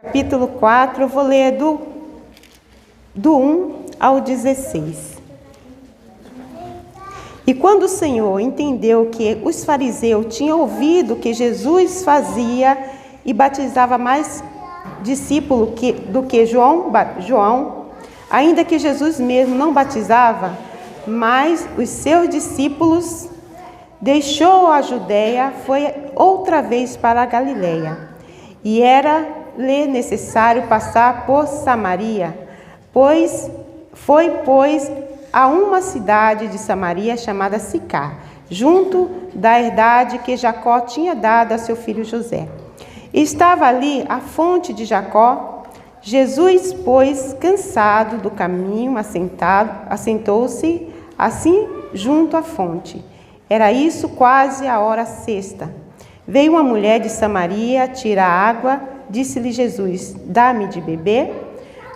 Capítulo 4, eu vou ler do 1 ao 16. E quando o Senhor entendeu que os fariseus tinham ouvido que Jesus fazia e batizava mais discípulos do que João, ainda que Jesus mesmo não batizava, mas os seus discípulos, deixou a Judeia, foi outra vez para a Galileia. E era-lhe necessário passar por Samaria, pois a uma cidade de Samaria chamada Sicar, junto da herdade que Jacó tinha dado a seu filho José. Estava ali a fonte de Jacó. Jesus, pois, cansado do caminho, assentou-se assim junto à fonte. Era isso quase a hora sexta. Veio uma mulher de Samaria tirar água. Disse-lhe Jesus: dá-me de beber?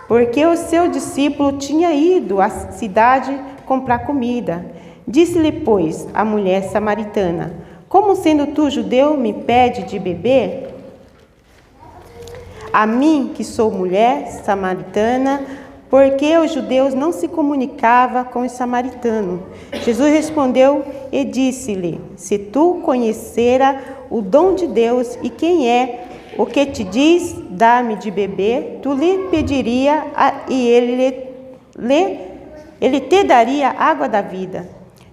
Porque o seu discípulo tinha ido à cidade comprar comida. Disse-lhe, pois, a mulher samaritana: como sendo tu judeu me pede de beber? A mim, que sou mulher samaritana, porque os judeus não se comunicavam com os samaritanos. Jesus respondeu e disse-lhe: se tu conhecera o dom de Deus e quem é o que te diz, dá-me de beber, tu lhe pediria e ele te daria água da vida.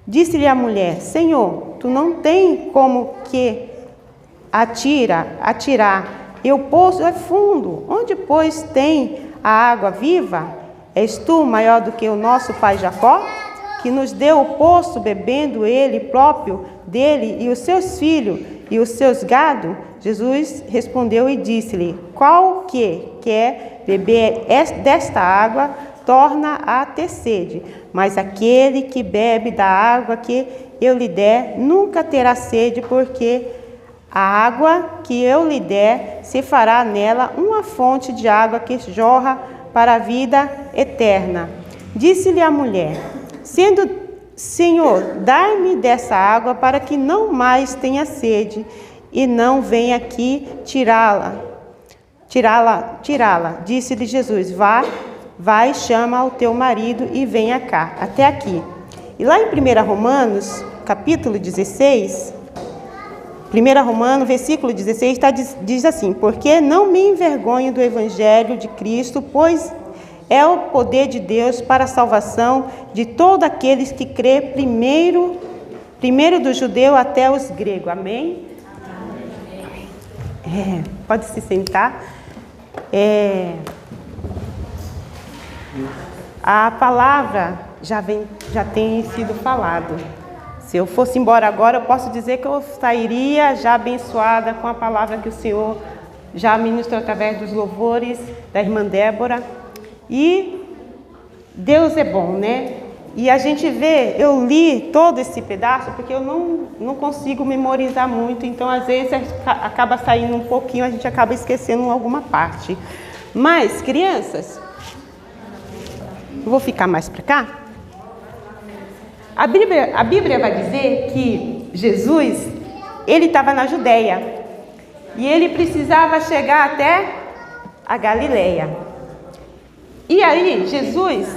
Disse-lhe a mulher: Senhor, tu não tens como que atirar, e o poço é fundo. Onde, pois, tem a água viva? És tu maior do que o nosso pai Jacó, que nos deu o poço, bebendo ele próprio dele e os seus filhos e os seus gado? Jesus respondeu e disse-lhe: qual que quer beber desta água, torna a ter sede, mas aquele que bebe da água que eu lhe der, nunca terá sede, porque a água que eu lhe der se fará nela uma fonte de água que jorra para a vida eterna. Disse-lhe a mulher: Senhor, dai-me dessa água para que não mais tenha sede e não venha aqui tirá-la. Disse-lhe Jesus: vai, chama o teu marido e venha cá. Até aqui. E lá em 1 Romanos, capítulo 16, 1 Romanos, versículo 16, diz assim: porque não me envergonho do evangelho de Cristo, pois é o poder de Deus para a salvação de todos aqueles que crê, primeiro do judeu até os gregos. Amém? Pode se sentar. A palavra já tem sido falado. Se eu fosse embora agora, eu posso dizer que eu sairia já abençoada com a palavra que o Senhor já ministrou através dos louvores da irmã Débora. E Deus é bom, né? E a gente vê, eu li todo esse pedaço porque eu não consigo memorizar muito, então às vezes acaba saindo um pouquinho, a gente acaba esquecendo alguma parte. Mas, crianças, eu vou ficar mais para cá. A Bíblia vai dizer que Jesus, ele estava na Judeia e ele precisava chegar até a Galileia. E aí, Jesus,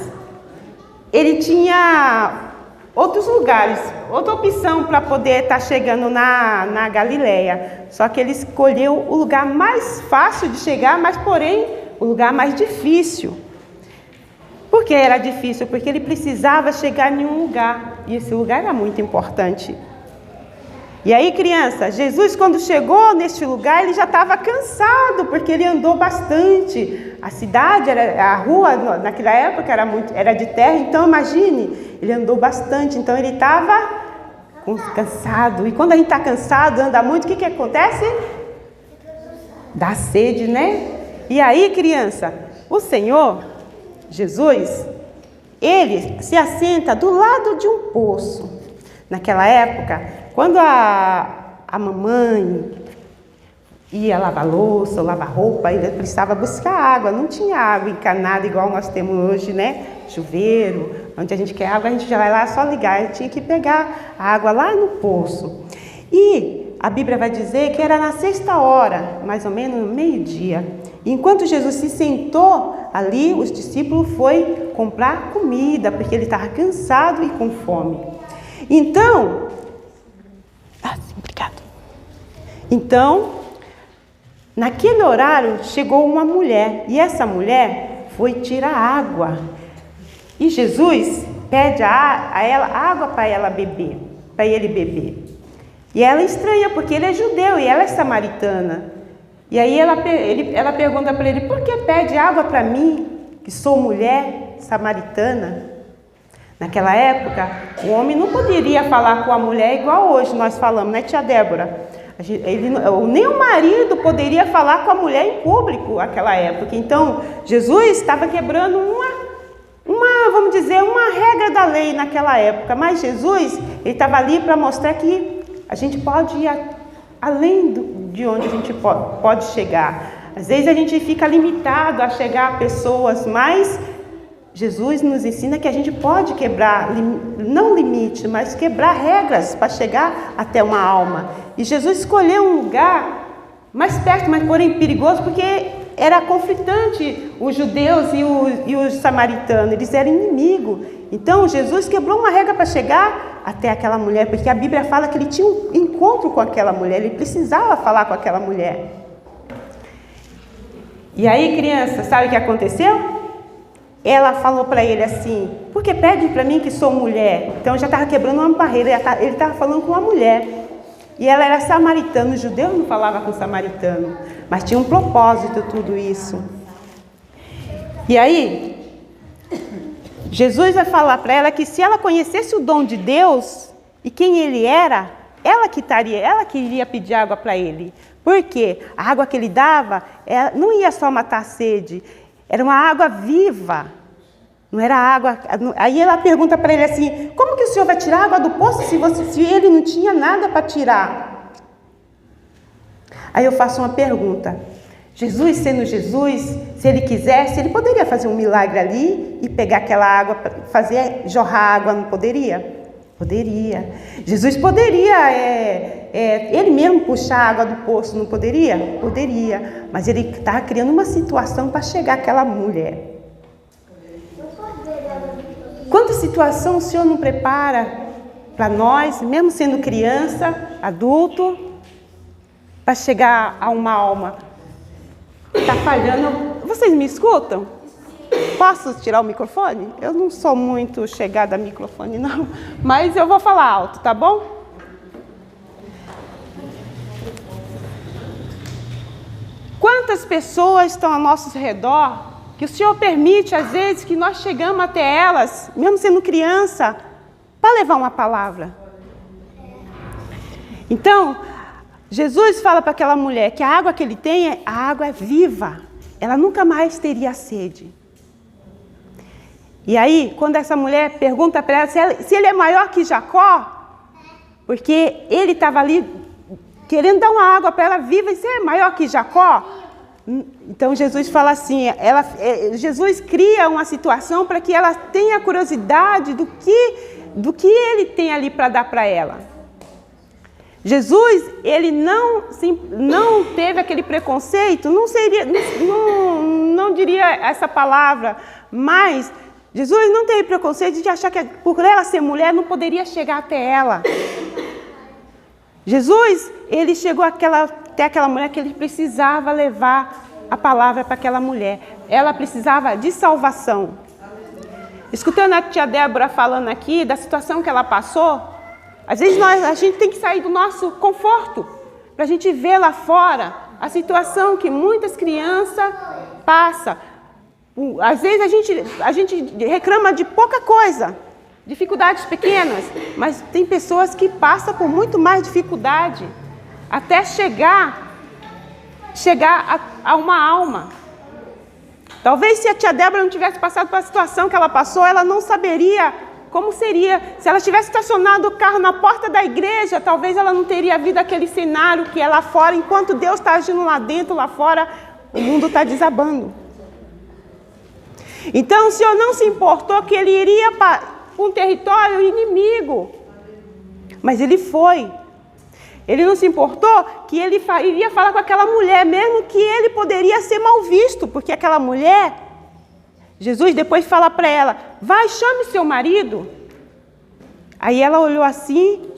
ele tinha outros lugares, outra opção para poder estar chegando na Galileia. Só que ele escolheu o lugar mais fácil de chegar, mas porém o lugar mais difícil. Por que era difícil? Porque ele precisava chegar em um lugar, e esse lugar era muito importante. E aí, criança, Jesus, quando chegou neste lugar, ele já estava cansado, porque ele andou bastante. A cidade, a rua, naquela época, era de terra, então imagine, ele andou bastante, então ele estava cansado. E quando a gente está cansado, anda muito, o que acontece? Dá sede, né? E aí, criança, o Senhor Jesus, ele se assenta do lado de um poço. Naquela época, quando a mamãe ia lavar louça ou lavar roupa, ele precisava buscar água. Não tinha água encanada igual nós temos hoje, né? Chuveiro, onde a gente quer água, a gente já vai lá só ligar. Ele tinha que pegar a água lá no poço. E a Bíblia vai dizer que era na 6ª hora, mais ou menos no meio-dia. Enquanto Jesus se sentou ali, os discípulos foram comprar comida, porque ele estava cansado e com fome. Então, obrigado. Então, naquele horário, chegou uma mulher, e essa mulher foi tirar água. E Jesus pede a ela água para ela beber, para ele beber. E ela estranha, porque ele é judeu e ela é samaritana. E aí ela pergunta para ele, por que pede água para mim, que sou mulher samaritana? Naquela época, o homem não poderia falar com a mulher igual hoje nós falamos, né, tia Débora? Nem o marido poderia falar com a mulher em público naquela época. Então, Jesus estava quebrando vamos dizer, uma regra da lei naquela época. Mas Jesus, ele estava ali para mostrar que a gente pode ir além de onde a gente pode chegar. Às vezes a gente fica limitado a chegar a pessoas, mas Jesus nos ensina que a gente pode quebrar, não limite, mas quebrar regras para chegar até uma alma. E Jesus escolheu um lugar mais perto, mas porém perigoso, porque era conflitante os judeus e os samaritanos, eles eram inimigos. Então Jesus quebrou uma regra para chegar até aquela mulher, porque a Bíblia fala que ele tinha um encontro com aquela mulher, ele precisava falar com aquela mulher. E aí, criança, sabe o que aconteceu? Ela falou para ele assim, por que pede para mim que sou mulher? Então já estava quebrando uma barreira, ele estava falando com uma mulher. E ela era samaritana, os judeus não falavam com samaritano, mas tinha um propósito tudo isso. E aí, Jesus vai falar para ela que se ela conhecesse o dom de Deus e quem ele era, ela que iria pedir água para ele. Porque a água que ele dava não ia só matar a sede, era uma água viva, não era água. Aí ela pergunta para ele assim, como que o senhor vai tirar água do poço se ele não tinha nada para tirar? Aí eu faço uma pergunta, Jesus sendo Jesus, se ele quisesse, ele poderia fazer um milagre ali e pegar aquela água, jorrar água, não poderia? Poderia. Jesus poderia, ele mesmo puxar a água do poço, não poderia? Poderia. Mas ele estava criando uma situação para chegar àquela mulher. Quanta situação o Senhor não prepara para nós, mesmo sendo criança, adulto, para chegar a uma alma? Está falhando. Vocês me escutam? Posso tirar o microfone? Eu não sou muito chegada a microfone, não. Mas eu vou falar alto, tá bom? Quantas pessoas estão ao nosso redor que o Senhor permite, às vezes, que nós chegamos até elas, mesmo sendo criança, para levar uma palavra? Então, Jesus fala para aquela mulher que a água que ele tem, a água é viva. Ela nunca mais teria sede. E aí, quando essa mulher pergunta para ela se ele é maior que Jacó, porque ele estava ali querendo dar uma água para ela viva, e você é maior que Jacó? Então Jesus fala assim, Jesus cria uma situação para que ela tenha curiosidade do que ele tem ali para dar para ela. Jesus, ele não teve aquele preconceito, não diria essa palavra, mas Jesus não teve preconceito de achar que por ela ser mulher não poderia chegar até ela. Jesus, ele chegou até aquela mulher que ele precisava levar a palavra para aquela mulher. Ela precisava de salvação. Escutando a tia Débora falando aqui da situação que ela passou, às vezes a gente tem que sair do nosso conforto para a gente ver lá fora a situação que muitas crianças passam. Às vezes a gente reclama de pouca coisa, dificuldades pequenas, mas tem pessoas que passam por muito mais dificuldade até chegar a uma alma. Talvez se a tia Débora não tivesse passado pela situação que ela passou, ela não saberia como seria. Se ela tivesse estacionado o carro na porta da igreja, talvez ela não teria visto aquele cenário que é lá fora. Enquanto Deus está agindo lá dentro, lá fora, o mundo está desabando. Então o Senhor não se importou que ele iria para um território inimigo, mas ele foi. Ele não se importou que ele iria falar com aquela mulher, mesmo que ele poderia ser mal visto, porque aquela mulher, Jesus depois fala para ela, vai, chame seu marido. Aí ela olhou assim,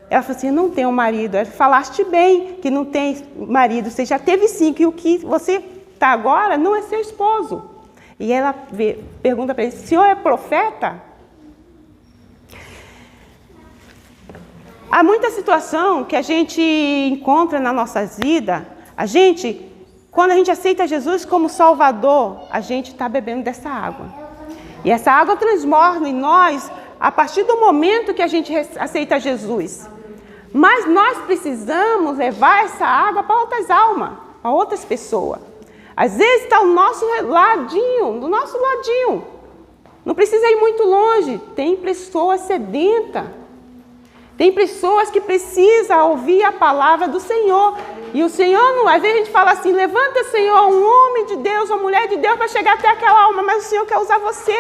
ela falou assim, eu não tenho marido. Ela, falaste bem que não tem marido, você já teve sim, que o que você está agora não é seu esposo. E ela pergunta para ele, o senhor é profeta? Há muita situação que a gente encontra na nossa vida, quando a gente aceita Jesus como Salvador, a gente está bebendo dessa água. E essa água transborda em nós a partir do momento que a gente aceita Jesus. Mas nós precisamos levar essa água para outras almas, para outras pessoas. Às vezes está ao nosso ladinho, do nosso ladinho. Não precisa ir muito longe. Tem pessoas sedentas. Tem pessoas que precisam ouvir a palavra do Senhor. E o Senhor, às vezes a gente fala assim, levanta, Senhor, um homem de Deus, uma mulher de Deus para chegar até aquela alma. Mas o Senhor quer usar você.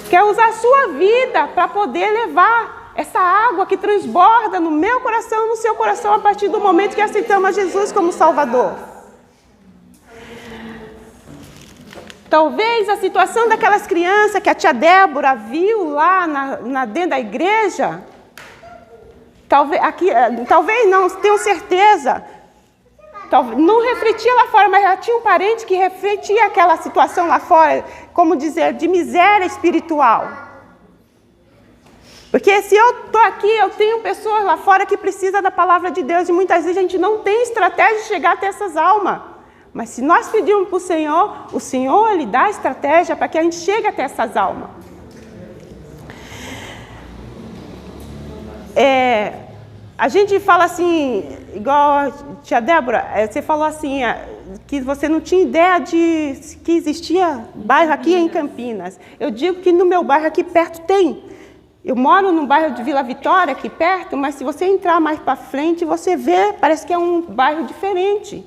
Quer usar a sua vida para poder levar essa água que transborda no meu coração, no seu coração, a partir do momento que aceitamos a Jesus como Salvador. Talvez a situação daquelas crianças que a tia Débora viu lá dentro da igreja, talvez não, tenho certeza, não refletia lá fora, mas já tinha um parente que refletia aquela situação lá fora, como dizer, de miséria espiritual. Porque se eu estou aqui, eu tenho pessoas lá fora que precisam da palavra de Deus, e muitas vezes a gente não tem estratégia de chegar até essas almas. Mas se nós pedirmos para o Senhor Ele dá estratégia para que a gente chegue até essas almas. A gente fala assim, igual a tia Débora, você falou assim, que você não tinha ideia de que existia bairro aqui em Campinas. Eu digo que no meu bairro aqui perto tem. Eu moro no bairro de Vila Vitória, aqui perto, mas se você entrar mais para frente, você vê, parece que é um bairro diferente.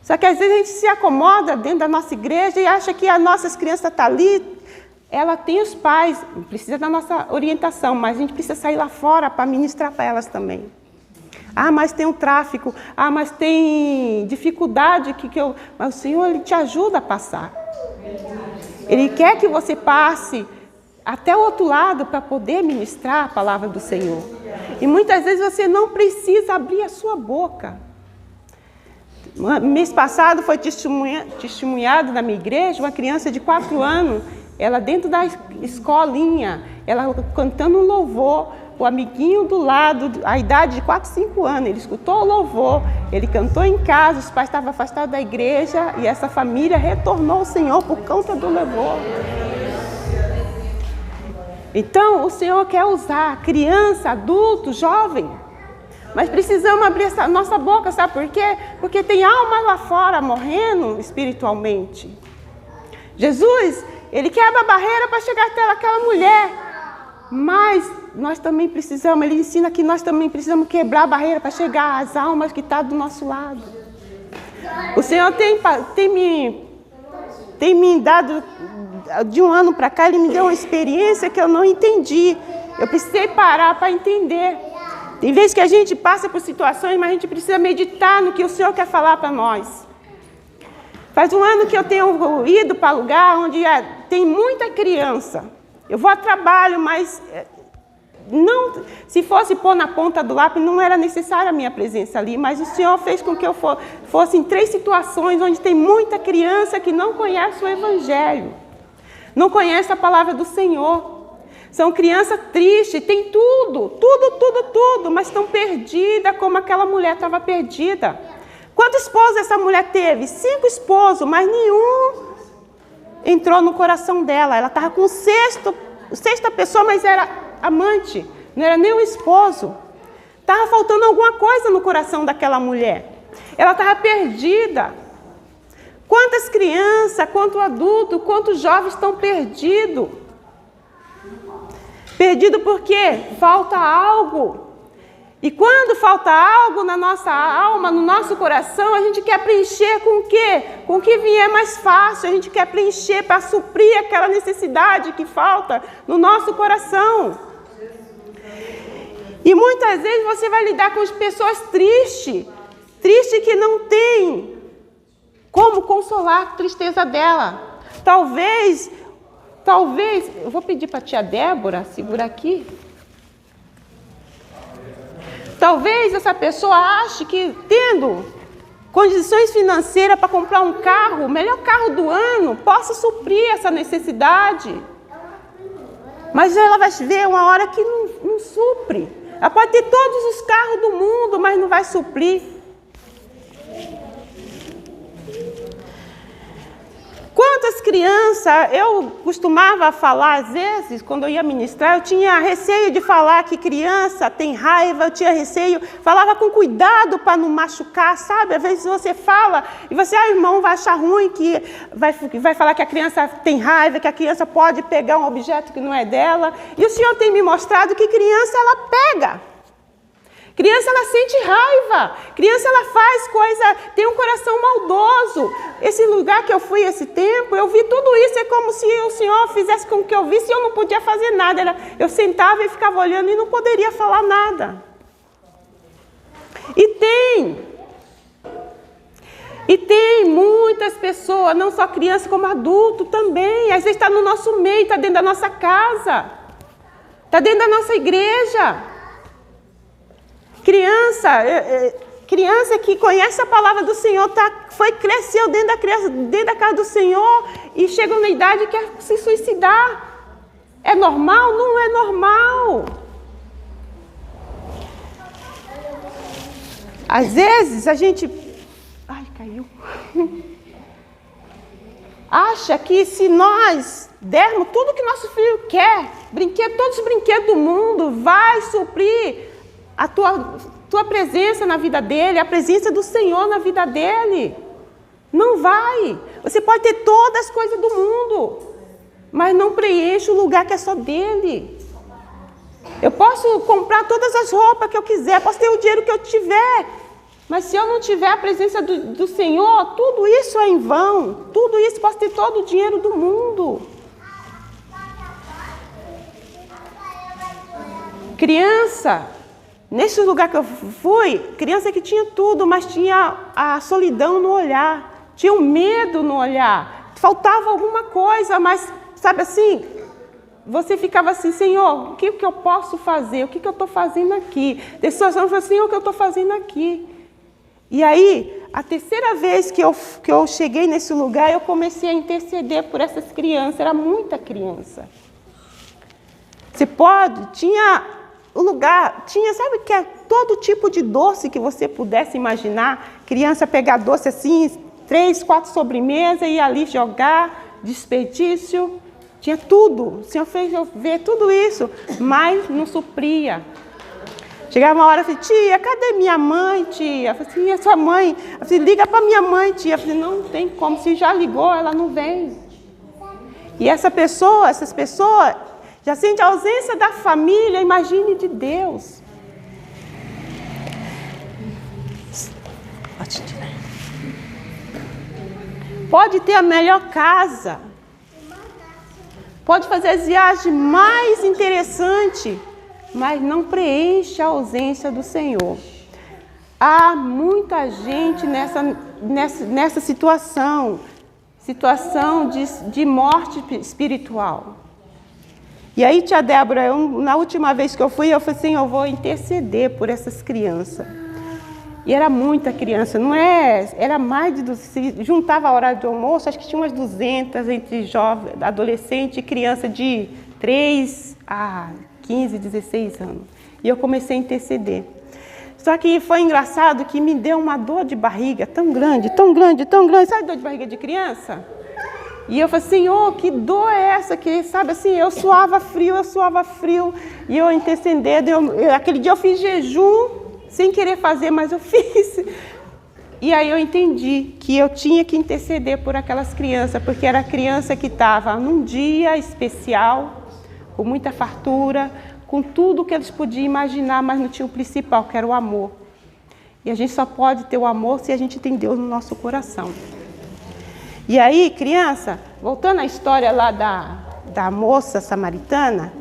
Só que às vezes a gente se acomoda dentro da nossa igreja e acha que as nossas crianças estão ali, ela tem os pais, precisa da nossa orientação, mas a gente precisa sair lá fora para ministrar para elas também. Ah, mas tem um tráfico, mas tem dificuldade, mas o Senhor Ele te ajuda a passar. Ele quer que você passe até o outro lado para poder ministrar a palavra do Senhor. E muitas vezes você não precisa abrir a sua boca. Mês passado foi testemunhado na minha igreja uma criança de 4 anos, ela dentro da escolinha, ela cantando um louvor, o amiguinho do lado, a idade de 4, 5 anos, ele escutou o louvor, ele cantou em casa, os pais estavam afastados da igreja e essa família retornou ao Senhor por conta do louvor. Então, o Senhor quer usar criança, adulto, jovem. Mas precisamos abrir essa nossa boca, sabe por quê? Porque tem almas lá fora morrendo espiritualmente. Jesus, Ele quebra a barreira para chegar até aquela mulher. Mas nós também precisamos, Ele ensina que nós também precisamos quebrar a barreira para chegar às almas que estão do nosso lado. O Senhor tem me dado, de um ano para cá, Ele me deu uma experiência que eu não entendi. Eu precisei parar para entender. Tem vezes que a gente passa por situações, mas a gente precisa meditar no que o Senhor quer falar para nós. Faz um ano que eu tenho ido para lugar onde tem muita criança. Eu vou a trabalho, mas não, se fosse pôr na ponta do lápis, não era necessária a minha presença ali. Mas o Senhor fez com que eu fosse em 3 situações onde tem muita criança que não conhece o Evangelho. Não conhece a palavra do Senhor. São crianças tristes, tem tudo, mas estão perdidas como aquela mulher estava perdida. Quantos esposos essa mulher teve? 5 esposos, mas nenhum entrou no coração dela. Ela estava com sexta pessoa, mas era amante, não era nem o esposo. Estava faltando alguma coisa no coração daquela mulher. Ela estava perdida. Quantas crianças, quantos adultos, quantos jovens estão perdidos? Perdido porque falta algo. E quando falta algo na nossa alma, no nosso coração, a gente quer preencher com o quê? Com o que vier mais fácil. A gente quer preencher para suprir aquela necessidade que falta no nosso coração. E muitas vezes você vai lidar com as pessoas tristes que não tem como consolar a tristeza dela. Talvez, eu vou pedir para a tia Débora, segura aqui. Talvez essa pessoa ache que tendo condições financeiras para comprar um carro, o melhor carro do ano, possa suprir essa necessidade. Mas ela vai ver uma hora que não supre. Ela pode ter todos os carros do mundo, mas não vai suprir. Quantas crianças, eu costumava falar, às vezes, quando eu ia ministrar, eu tinha receio de falar que criança tem raiva, eu tinha receio, falava com cuidado para não machucar, sabe? Às vezes você fala e você, irmão, vai achar ruim, que vai falar que a criança tem raiva, que a criança pode pegar um objeto que não é dela. E o Senhor tem me mostrado que criança, ela pega. Criança, ela sente raiva. Criança, ela faz coisa, tem um coração maldoso. Esse lugar que eu fui esse tempo, eu vi tudo isso. É como se o Senhor fizesse com que eu visse e eu não podia fazer nada. Eu sentava e ficava olhando e não poderia falar nada. E tem muitas pessoas, não só criança como adulto também. Às vezes está no nosso meio, está dentro da nossa casa. Está dentro da nossa igreja. Criança que conhece a palavra do Senhor, cresceu dentro da casa do Senhor e chega na idade e quer se suicidar. É normal? Não é normal. Às vezes a gente... Ai, caiu. Acha que se nós dermos tudo que nosso filho quer, todos os brinquedos do mundo, vai suprir a tua presença na vida dele, a presença do Senhor na vida dele. Não vai. Você pode ter todas as coisas do mundo, mas não preenche o lugar que é só dele. Eu posso comprar todas as roupas que eu quiser, posso ter o dinheiro que eu tiver, mas se eu não tiver a presença do Senhor, tudo isso é em vão. Tudo isso, posso ter todo o dinheiro do mundo. Criança... Nesse lugar que eu fui, criança que tinha tudo, mas tinha a solidão no olhar, tinha o medo no olhar, faltava alguma coisa, mas, sabe assim, você ficava assim, Senhor, o que eu posso fazer? O que eu estou fazendo aqui? Pessoas falam, Senhor, o que eu estou fazendo aqui? E aí, a terceira vez que eu cheguei nesse lugar, eu comecei a interceder por essas crianças, era muita criança. Tinha... O lugar tinha, sabe que é todo tipo de doce que você pudesse imaginar. Criança pegar doce assim, 3, 4 sobremesas e ali jogar, desperdício. Tinha tudo. O Senhor fez eu ver tudo isso, mas não supria. Chegava uma hora e falei, tia, cadê minha mãe, tia? Eu falei assim, e a sua mãe? Eu falei, liga para minha mãe, tia. Eu falei, não tem como, se já ligou, ela não vem. E essas pessoas... Já sente a ausência da família, imagine de Deus. Pode ter a melhor casa. Pode fazer as viagens mais interessantes, mas não preenche a ausência do Senhor. Há muita gente nessa situação de morte espiritual. E aí, tia Débora, na última vez que eu fui, eu falei assim, eu vou interceder por essas crianças. E era muita criança, não é? Era mais de... Se juntava a hora de almoço, acho que tinha umas 200 entre jovens, adolescente e criança de 3 a 15, 16 anos. E eu comecei a interceder. Só que foi engraçado que me deu uma dor de barriga tão grande, tão grande, tão grande. Sabe dor de barriga de criança? E eu falei, Senhor, que dor é essa? Que, sabe assim, eu suava frio. E eu intercedendo. Aquele dia eu fiz jejum, sem querer fazer, mas eu fiz. E aí eu entendi que eu tinha que interceder por aquelas crianças, porque era a criança que estava num dia especial, com muita fartura, com tudo que eles podiam imaginar, mas não tinha o principal, que era o amor. E a gente só pode ter o amor se a gente tem Deus no nosso coração. E aí, criança, voltando à história lá da moça samaritana,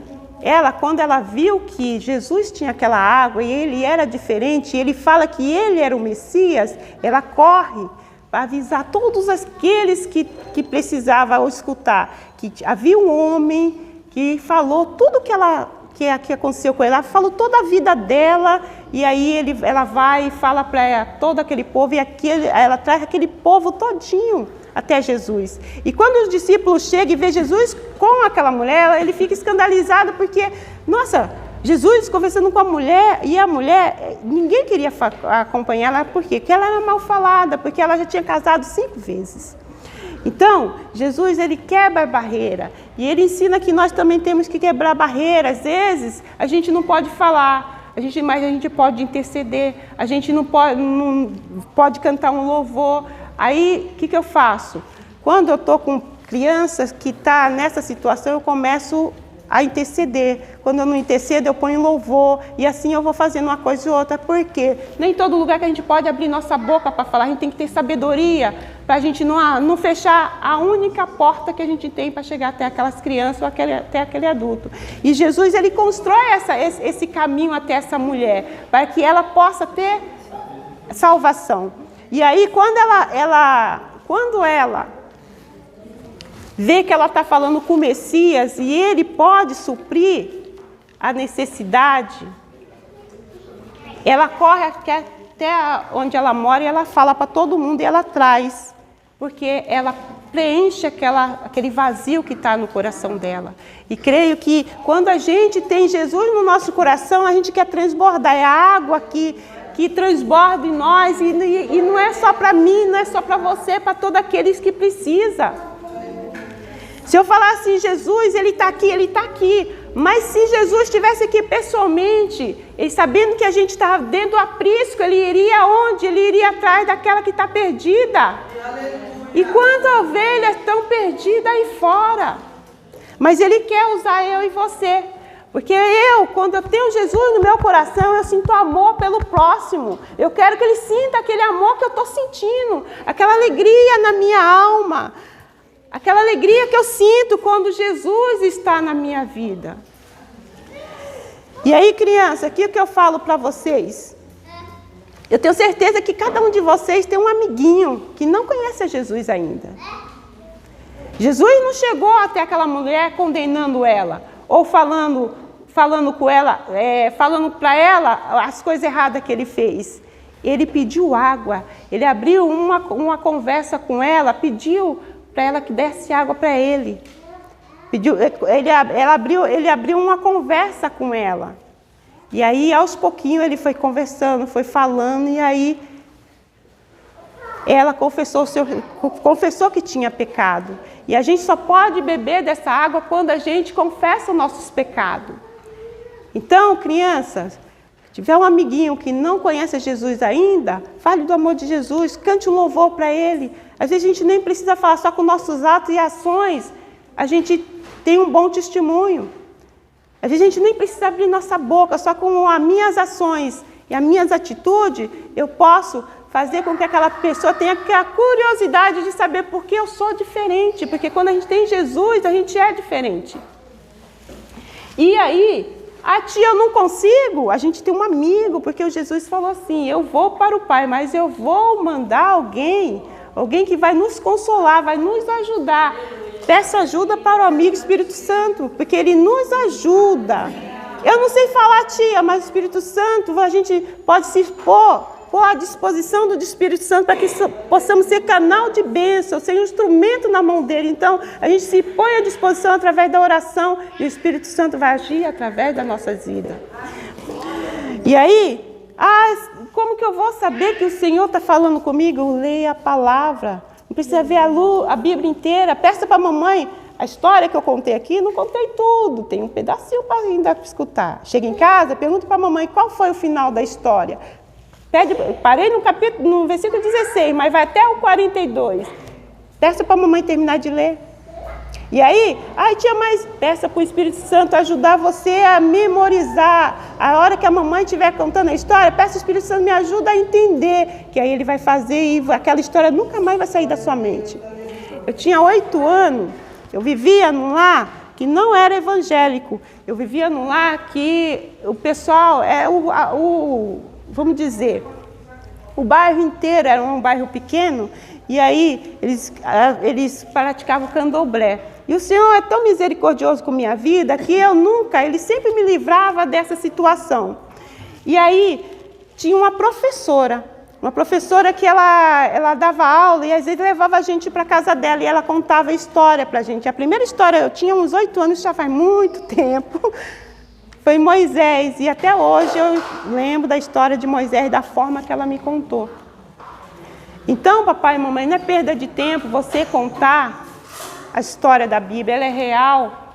quando ela viu que Jesus tinha aquela água e ele era diferente, ele fala que ele era o Messias, ela corre para avisar todos aqueles que precisavam escutar, que havia um homem que falou tudo que aconteceu com ela, falou toda a vida dela, e aí ela vai e fala para todo aquele povo, e ela traz aquele povo todinho até Jesus. E quando os discípulos chegam e vê Jesus com aquela mulher, ele fica escandalizado, porque, nossa, Jesus conversando com a mulher, e a mulher, ninguém queria acompanhar ela, por quê? Porque ela era mal falada, porque ela já tinha casado 5 vezes. Então, Jesus, ele quebra a barreira, e ele ensina que nós também temos que quebrar barreiras. Às vezes, a gente não pode falar, mas a gente pode interceder, a gente não pode cantar um louvor. Aí, o que eu faço? Quando eu estou com crianças que estão nessa situação, eu começo a interceder. Quando eu não intercedo, eu ponho louvor, e assim eu vou fazendo uma coisa e outra. Por quê? Nem todo lugar que a gente pode abrir nossa boca para falar, a gente tem que ter sabedoria, para a gente não fechar a única porta que a gente tem para chegar até aquelas crianças ou até aquele adulto. E Jesus, ele constrói esse caminho até essa mulher, para que ela possa ter salvação. E aí, quando ela vê que ela está falando com o Messias e ele pode suprir a necessidade, ela corre até onde ela mora e ela fala para todo mundo e ela traz, porque ela preenche aquele vazio que está no coração dela. E creio que quando a gente tem Jesus no nosso coração, a gente quer transbordar, é a água que transborda em nós, e não é só para mim, não é só para você, é para todos aqueles que precisam. Se eu falar assim, Jesus, ele está aqui, mas se Jesus estivesse aqui pessoalmente, ele sabendo que a gente estava dentro do aprisco, ele iria onde? Ele iria atrás daquela que está perdida. E quantas ovelhas estão perdidas aí fora? Mas ele quer usar eu e você. Porque quando eu tenho Jesus no meu coração, eu sinto amor pelo próximo. Eu quero que ele sinta aquele amor que eu estou sentindo, aquela alegria na minha alma, aquela alegria que eu sinto quando Jesus está na minha vida. E aí, criança, aqui o que eu falo para vocês, eu tenho certeza que cada um de vocês tem um amiguinho que não conhece a Jesus ainda. Jesus não chegou até aquela mulher condenando ela, ou falando com ela, falando para ela as coisas erradas que ele fez. Ele pediu água, ele abriu uma conversa com ela, pediu para ela que desse água para ele. Ele abriu uma conversa com ela. E aí, aos pouquinhos, ele foi conversando, foi falando, e aí ela confessou que tinha pecado. E a gente só pode beber dessa água quando a gente confessa os nossos pecados. Então, crianças, se tiver um amiguinho que não conhece Jesus ainda, fale do amor de Jesus, cante um louvor para ele. Às vezes a gente nem precisa falar, só com nossos atos e ações a gente tem um bom testemunho. Às vezes a gente nem precisa abrir nossa boca, só com as minhas ações e as minhas atitudes, eu posso fazer com que aquela pessoa tenha a curiosidade de saber por que eu sou diferente. Porque quando a gente tem Jesus, a gente é diferente. E aí, tia, eu não consigo. A gente tem um amigo, porque o Jesus falou assim, eu vou para o Pai, mas eu vou mandar alguém que vai nos consolar, vai nos ajudar. Peça ajuda para o amigo Espírito Santo, porque ele nos ajuda. Eu não sei falar, tia, mas o Espírito Santo, a gente pode se pôr à disposição do Espírito Santo para que possamos ser canal de bênção, ser um instrumento na mão dele. Então, a gente se põe à disposição através da oração e o Espírito Santo vai agir através das nossas vidas. E aí, como que eu vou saber que o Senhor está falando comigo? Leia a palavra. Não precisa ver a Bíblia inteira. Peça para a mamãe. A história que eu contei aqui, não contei tudo. Tem um pedacinho para ainda escutar. Chega em casa, pergunta para a mamãe qual foi o final da história. Parei no versículo 16, mas vai até o 42. Peça para a mamãe terminar de ler. E aí, tia, mas peça para o Espírito Santo ajudar você a memorizar. A hora que a mamãe estiver contando a história, peça ao Espírito Santo, me ajuda a entender. Que aí ele vai fazer e aquela história nunca mais vai sair da sua mente. Eu tinha 8 anos, eu vivia num lar que não era evangélico. Eu vivia num lar que o pessoal, vamos dizer, o bairro inteiro era um bairro pequeno, e aí eles praticavam candomblé. E o Senhor é tão misericordioso com minha vida que Ele sempre me livrava dessa situação. E aí tinha uma professora que ela dava aula e às vezes levava a gente para a casa dela e ela contava história para a gente. A primeira história, eu tinha uns 8 anos, já faz muito tempo, foi Moisés. E até hoje eu lembro da história de Moisés, da forma que ela me contou. Então, papai e mamãe, não é perda de tempo você contar a história da Bíblia, ela é real.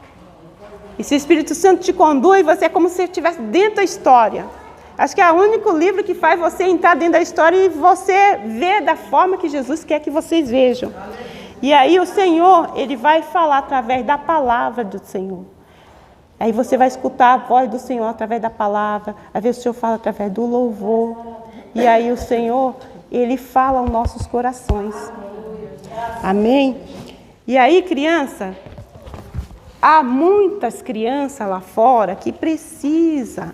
E se o Espírito Santo te conduz, você é como se estivesse dentro da história. Acho que é o único livro que faz você entrar dentro da história e você ver da forma que Jesus quer que vocês vejam. E aí o Senhor, Ele vai falar através da palavra do Senhor. Aí você vai escutar a voz do Senhor através da palavra. Às vezes o Senhor fala através do louvor. E aí o Senhor, Ele fala aos nossos corações. Amém? E aí, criança, há muitas crianças lá fora que precisam.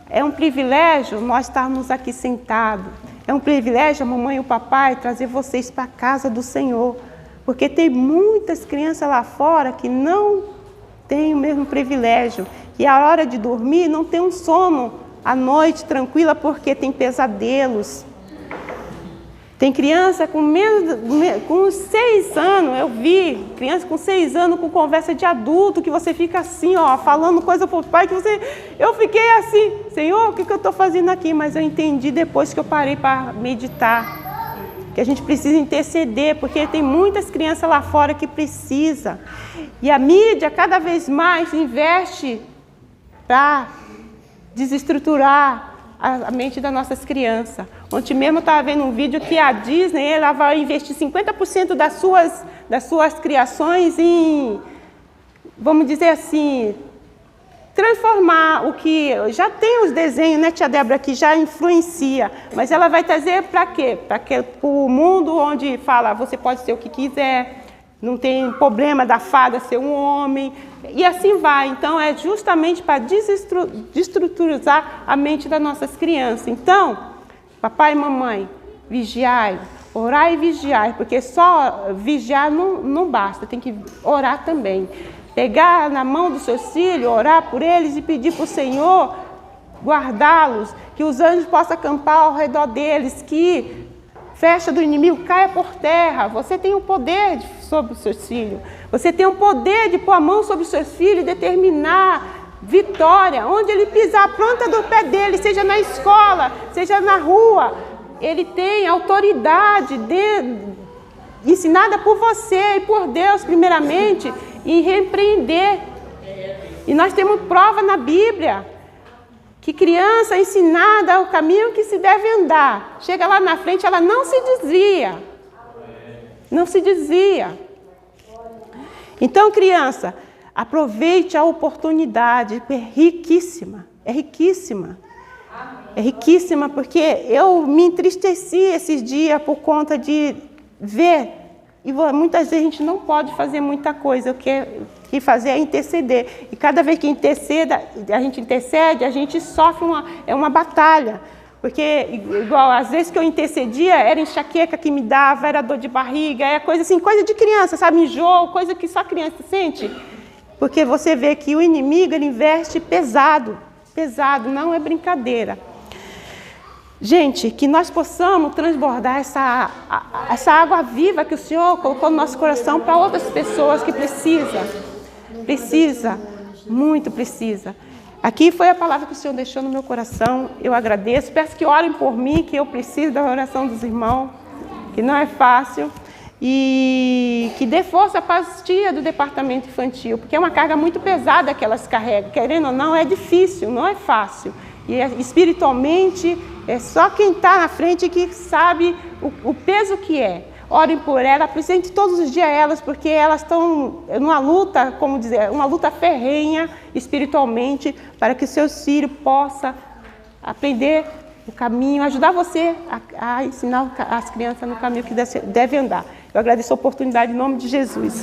É um privilégio nós estarmos aqui sentados. É um privilégio a mamãe e o papai trazer vocês para a casa do Senhor. Porque tem muitas crianças lá fora que não têm o mesmo privilégio. E a hora de dormir não tem um sono à noite tranquila porque tem pesadelos. Tem criança com 6 anos, eu vi criança com 6 anos com conversa de adulto, que você fica assim, falando coisa para o pai, eu fiquei assim, Senhor, o que eu estou fazendo aqui? Mas eu entendi depois que eu parei para meditar, que a gente precisa interceder, porque tem muitas crianças lá fora que precisam. E a mídia cada vez mais investe para desestruturar a mente das nossas crianças. Ontem mesmo eu estava vendo um vídeo que a Disney ela vai investir 50% das suas criações em, vamos dizer assim, transformar o que... Já tem os desenhos, né, tia Débora, que já influencia, mas ela vai trazer para quê? Para o mundo onde fala, você pode ser o que quiser, não tem problema da fada ser um homem, e assim vai. Então, é justamente para desestruturar a mente das nossas crianças. Então, papai e mamãe, vigiai, orai e vigiai, porque só vigiar não basta, tem que orar também. Pegar na mão dos seus filhos, orar por eles e pedir para o Senhor guardá-los, que os anjos possam acampar ao redor deles, que flecha do inimigo caia por terra. Você tem o poder sobre os seus filhos. Você tem o poder de pôr a mão sobre os seus filhos e determinar vitória. Onde ele pisar a planta do pé dele, seja na escola, seja na rua, ele tem autoridade ensinada por você e por Deus, primeiramente, em repreender. E nós temos prova na Bíblia que criança ensinada ao caminho que se deve andar, chega lá na frente, ela não se desvia. Não se desvia. Então, criança, aproveite a oportunidade, é riquíssima, é riquíssima. É riquíssima, porque eu me entristeci esses dias por conta de ver, e muitas vezes a gente não pode fazer muita coisa, o que fazer é interceder. E cada vez que a gente intercede, a gente sofre uma batalha. Porque, igual, às vezes que eu intercedia, era enxaqueca que me dava, era dor de barriga, é coisa assim, coisa de criança, sabe? Enjoo, coisa que só criança sente. Porque você vê que o inimigo, ele investe pesado, não é brincadeira. Gente, que nós possamos transbordar essa água viva que o Senhor colocou no nosso coração para outras pessoas que precisam. Muito precisa. Aqui foi a palavra que o Senhor deixou no meu coração. Eu agradeço. Peço que orem por mim, que eu preciso da oração dos irmãos, que não é fácil. E que dê força para as tias do departamento infantil, porque é uma carga muito pesada que elas carregam. Querendo ou não, é difícil, não é fácil. E espiritualmente, é só quem está na frente que sabe o peso que é. Orem por ela, apresente todos os dias elas, porque elas estão numa luta, como dizer, uma luta ferrenha espiritualmente, para que seus filhos possam aprender o caminho, ajudar você a ensinar as crianças no caminho que deve andar. Eu agradeço a oportunidade em nome de Jesus.